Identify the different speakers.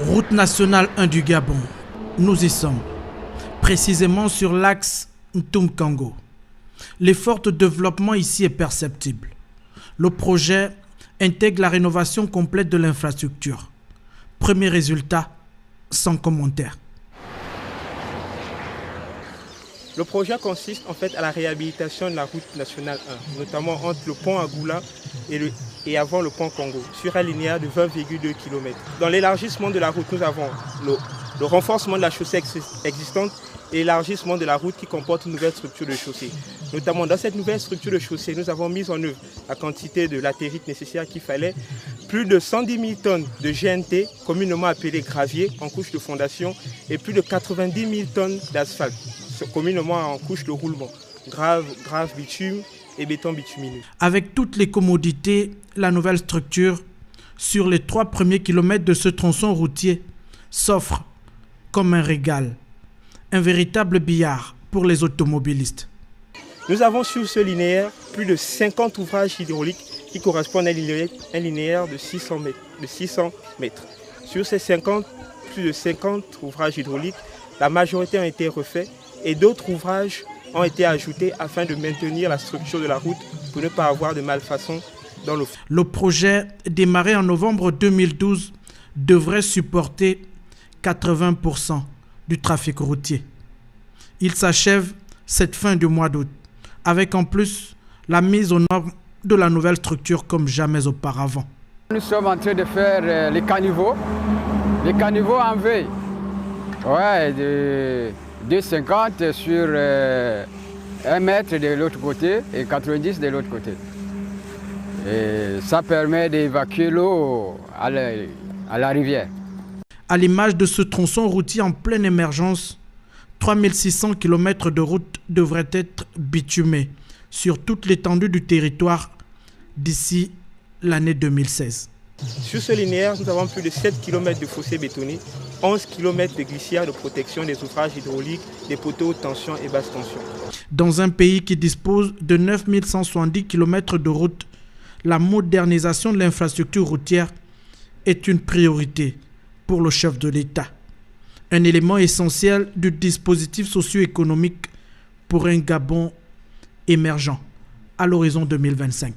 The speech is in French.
Speaker 1: Route nationale 1 du Gabon. Nous y sommes, précisément sur l'axe Ntoum-Kango. L'effort de développement ici est perceptible. Le projet intègre la rénovation complète de l'infrastructure. Premier résultat, sans commentaire.
Speaker 2: Le projet consiste en fait à la réhabilitation de la route nationale 1, notamment entre le pont Agoula et avant le pont Congo, sur un linéaire de 20,2 km. Dans l'élargissement de la route, nous avons le renforcement de la chaussée existante et l'élargissement de la route qui comporte une nouvelle structure de chaussée. Notamment dans cette nouvelle structure de chaussée, nous avons mis en œuvre la quantité de latérite nécessaire qu'il fallait, plus de 110 000 tonnes de GNT, communément appelé gravier, en couche de fondation, et plus de 90 000 tonnes d'asphalte, communément en couche de roulement, grave bitume et béton bitumineux.
Speaker 1: Avec toutes les commodités, la nouvelle structure, sur les 3 premiers kilomètres de ce tronçon routier, s'offre comme un régal, un véritable billard pour les automobilistes.
Speaker 2: Nous avons sur ce linéaire plus de 50 ouvrages hydrauliques qui correspondent à un linéaire de 600 mètres. Sur ces plus de 50 ouvrages hydrauliques, la majorité ont été refaits et d'autres ouvrages ont été ajoutés afin de maintenir la structure de la route pour ne pas avoir de malfaçon dans l'eau.
Speaker 1: Le projet, démarré en novembre 2012, devrait supporter 80% du trafic routier. Il s'achève cette fin du mois d'août, avec en plus la mise aux normes de la nouvelle structure comme jamais auparavant.
Speaker 3: Nous sommes en train de faire les caniveaux en V. Ouais, de 2,50 sur 1 mètre de l'autre côté et 90 de l'autre côté. Et ça permet d'évacuer l'eau à la rivière.
Speaker 1: À l'image de ce tronçon routier en pleine émergence, 3600 km de route devraient être bitumés sur toute l'étendue du territoire d'ici l'année 2016.
Speaker 2: Sur ce linéaire, nous avons plus de 7 km de fossés bétonnés, 11 km de glissières de protection des ouvrages hydrauliques, des poteaux haute tension et basse tension.
Speaker 1: Dans un pays qui dispose de 9170 km de route, la modernisation de l'infrastructure routière est une priorité pour le chef de l'État. Un élément essentiel du dispositif socio-économique pour un Gabon émergent à l'horizon 2025.